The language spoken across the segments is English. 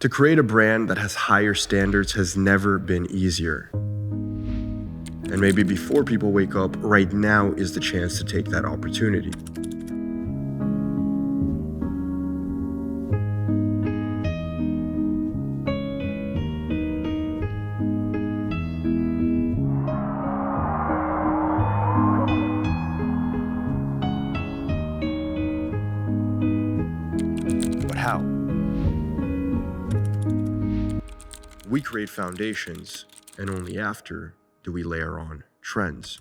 To create a brand that has higher standards has never been easier. And maybe before people wake up, right now is the chance to take that opportunity. But how? We create foundations, and only after do we layer on trends.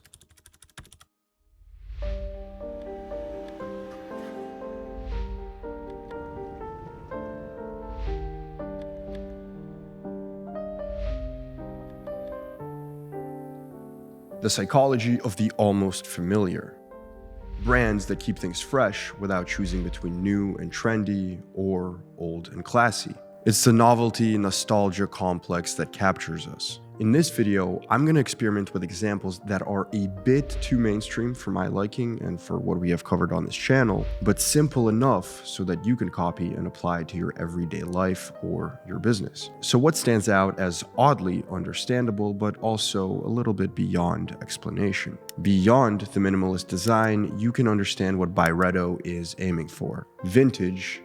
The psychology of the almost familiar. Brands that keep things fresh without choosing between new and trendy or old and classy. It's the novelty nostalgia complex that captures us. In this video, I'm going to experiment with examples that are a bit too mainstream for my liking and for what we have covered on this channel, but simple enough so that you can copy and apply to your everyday life or your business. So what stands out as oddly understandable, but also a little bit beyond explanation? Beyond the minimalist design, you can understand what Byredo is aiming for. Vintage,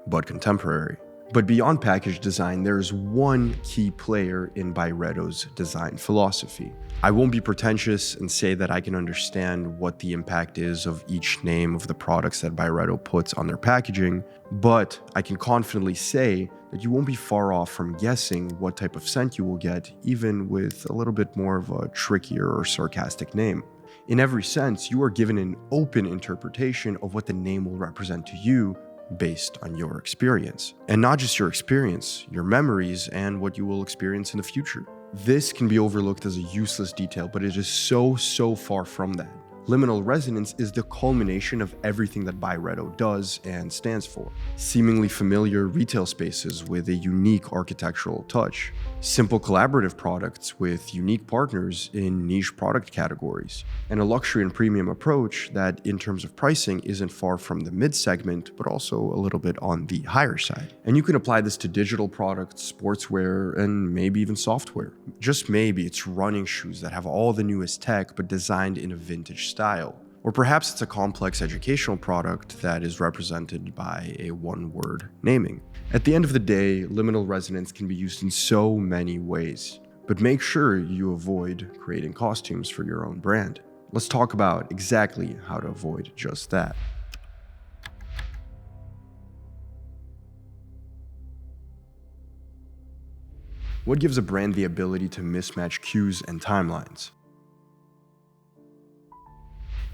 but contemporary. But beyond package design, there is one key player in Byredo's design philosophy. I won't be pretentious and say that I can understand what the impact is of each name of the products that Byredo puts on their packaging, but I can confidently say that you won't be far off from guessing what type of scent you will get, even with a little bit more of a trickier or sarcastic name. In every sense, you are given an open interpretation of what the name will represent to you based on your experience. And not just your experience, your memories, and what you will experience in the future. This can be overlooked as a useless detail, but it is so far from that. Liminal resonance is the culmination of everything that Byredo does and stands for. Seemingly familiar retail spaces with a unique architectural touch. Simple collaborative products with unique partners in niche product categories. And a luxury and premium approach that, in terms of pricing, isn't far from the mid-segment, but also a little bit on the higher side. And you can apply this to digital products, sportswear, and maybe even software. Just maybe it's running shoes that have all the newest tech, but designed in a vintage style. Or perhaps it's a complex educational product that is represented by a one-word naming. At the end of the day, liminal resonance can be used in so many ways, but make sure you avoid creating costumes for your own brand. Let's talk about exactly how to avoid just that. What gives a brand the ability to mismatch cues and timelines?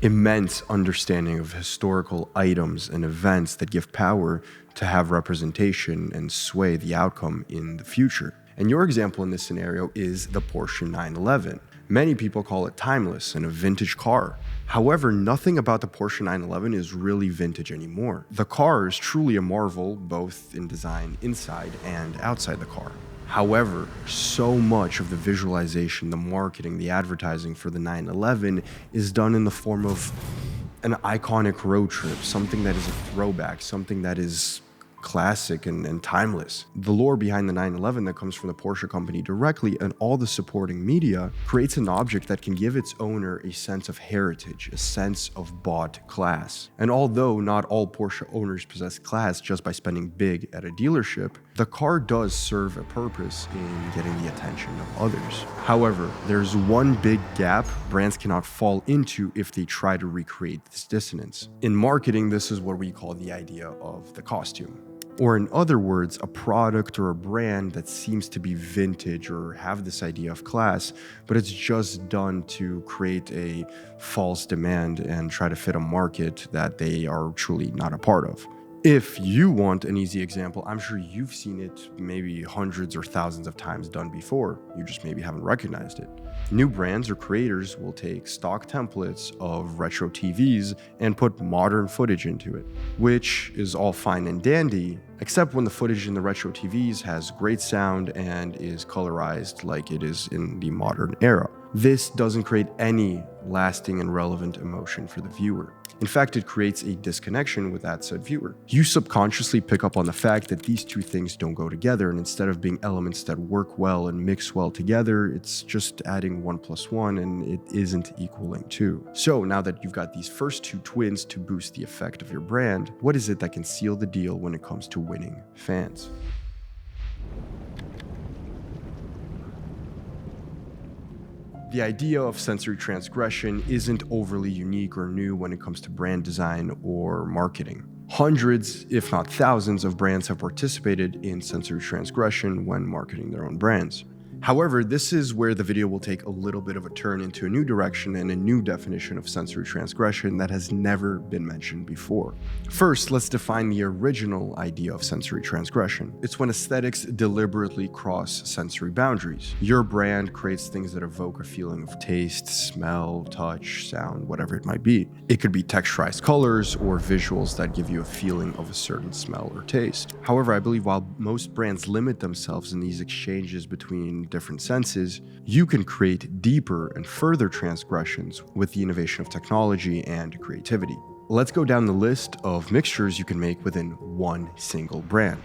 Immense understanding of historical items and events that give power to have representation and sway the outcome in the future. And your example in this scenario is the Porsche 911. Many people call it timeless and a vintage car. However, nothing about the Porsche 911 is really vintage anymore. The car is truly a marvel, both in design inside and outside the car. However, so much of the visualization, the marketing, the advertising for the 911 is done in the form of an iconic road trip, something that is a throwback, something that is classic and timeless. The lore behind the 911 that comes from the Porsche company directly and all the supporting media creates an object that can give its owner a sense of heritage, a sense of bought class. And although not all Porsche owners possess class just by spending big at a dealership, the car does serve a purpose in getting the attention of others. However, there's one big gap brands cannot fall into if they try to recreate this dissonance. In marketing, this is what we call the idea of the costume. Or in other words, a product or a brand that seems to be vintage or have this idea of class, but it's just done to create a false demand and try to fit a market that they are truly not a part of. If you want an easy example, I'm sure you've seen it maybe hundreds or thousands of times done before. You just maybe haven't recognized it. New brands or creators will take stock templates of retro TVs and put modern footage into it, which is all fine and dandy except when the footage in the retro TVs has great sound and is colorized like it is in the modern era. This doesn't create any lasting and relevant emotion for the viewer. In fact, it creates a disconnection with that said viewer. You subconsciously pick up on the fact that these two things don't go together, and instead of being elements that work well and mix well together, it's just adding 1 + 1 and it isn't equaling 2. So now that you've got these first two twins to boost the effect of your brand, what is it that can seal the deal when it comes to winning fans? The idea of sensory transgression isn't overly unique or new when it comes to brand design or marketing. Hundreds, if not thousands, of brands have participated in sensory transgression when marketing their own brands. However, this is where the video will take a little bit of a turn into a new direction and a new definition of sensory transgression that has never been mentioned before. First, let's define the original idea of sensory transgression. It's when aesthetics deliberately cross sensory boundaries. Your brand creates things that evoke a feeling of taste, smell, touch, sound, whatever it might be. It could be texturized colors or visuals that give you a feeling of a certain smell or taste. However, I believe while most brands limit themselves in these exchanges between different senses, you can create deeper and further transgressions with the innovation of technology and creativity. Let's go down the list of mixtures you can make within one single brand.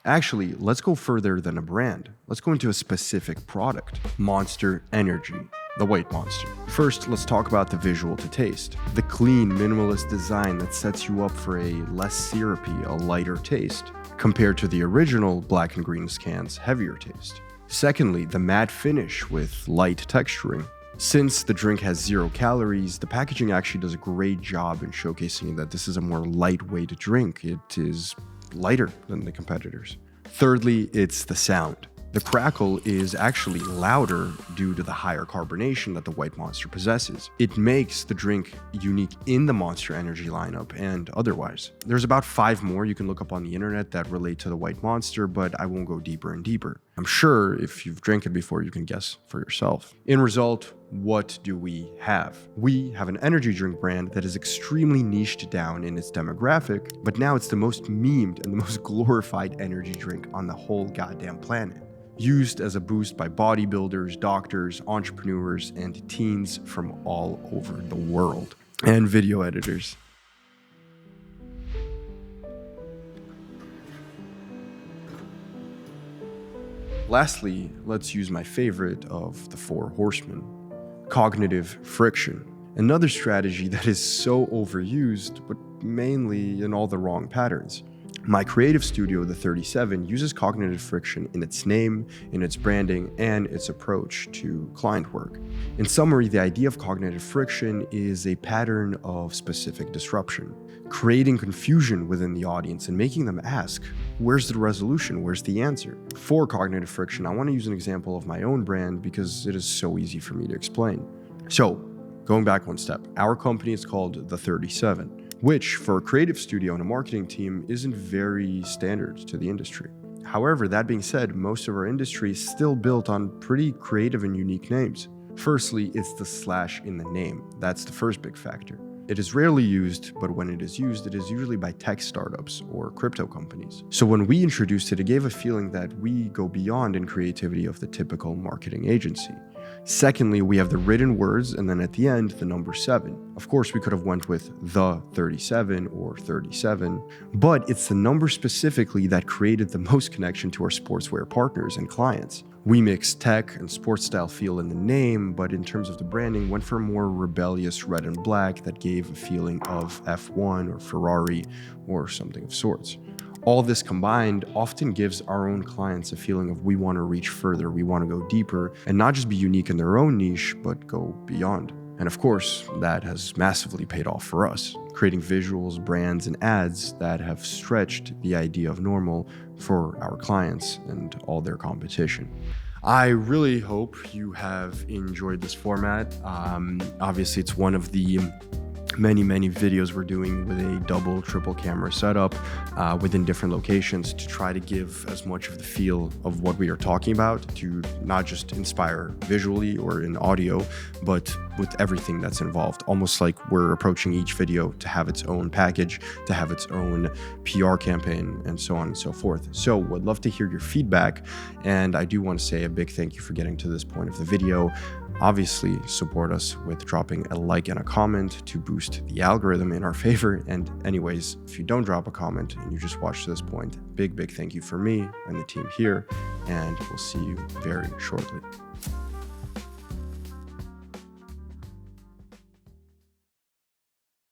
Actually, let's go further than a brand. Let's go into a specific product. Monster Energy, the White Monster. First, let's talk about the visual to taste. The clean, minimalist design that sets you up for a less syrupy, a lighter taste, compared to the original black and green can's heavier taste. Secondly, the matte finish with light texturing. Since the drink has 0 calories, the packaging actually does a great job in showcasing that this is a more lightweight drink. It is lighter than the competitors. Thirdly, it's the sound. The crackle is actually louder due to the higher carbonation that the White Monster possesses. It makes the drink unique in the Monster Energy lineup and otherwise. There's about 5 more you can look up on the internet that relate to the White Monster, but I won't go deeper and deeper. I'm sure if you've drank it before, you can guess for yourself. In result, what do we have? We have an energy drink brand that is extremely niched down in its demographic, but now it's the most memed and the most glorified energy drink on the whole goddamn planet. Used as a boost by bodybuilders, doctors, entrepreneurs, and teens from all over the world, and video editors. Lastly, let's use my favorite of the 4 Horsemen, cognitive friction. Another strategy that is so overused, but mainly in all the wrong patterns. My creative studio, the 37, uses cognitive friction in its name, in its branding, and its approach to client work. In summary, the idea of cognitive friction is a pattern of specific disruption, creating confusion within the audience and making them ask, where's the resolution? Where's the answer? For cognitive friction, I want to use an example of my own brand because it is so easy for me to explain. So, going back one step, our company is called the 37. Which, for a creative studio and a marketing team, isn't very standard to the industry. However, that being said, most of our industry is still built on pretty creative and unique names. Firstly, it's the slash in the name. That's the first big factor. It is rarely used, but when it is used, it is usually by tech startups or crypto companies. So when we introduced it, it gave a feeling that we go beyond in creativity of the typical marketing agency. Secondly, we have the written words, and then at the end, the number 7. Of course, we could have went with the 37 or 37, but it's the number specifically that created the most connection to our sportswear partners and clients. We mixed tech and sports style feel in the name, but in terms of the branding, went for a more rebellious red and black that gave a feeling of F1 or Ferrari or something of sorts. All this combined often gives our own clients a feeling of we want to reach further, we want to go deeper, and not just be unique in their own niche, but go beyond. And of course, that has massively paid off for us, creating visuals, brands, and ads that have stretched the idea of normal for our clients and all their competition. I really hope you have enjoyed this format. Obviously, it's one of the many videos we're doing with a double, triple camera setup within different locations to try to give as much of the feel of what we are talking about, to not just inspire visually or in audio, but with everything that's involved. Almost like we're approaching each video to have its own package, to have its own PR campaign, and so on and so forth. So would love to hear your feedback, and I do want to say a big thank you for getting to this point of the video. Obviously, support us with dropping a like and a comment to boost the algorithm in our favor. And anyways, if you don't drop a comment and you just watch to this point, big thank you for me and the team here, and we'll see you very shortly.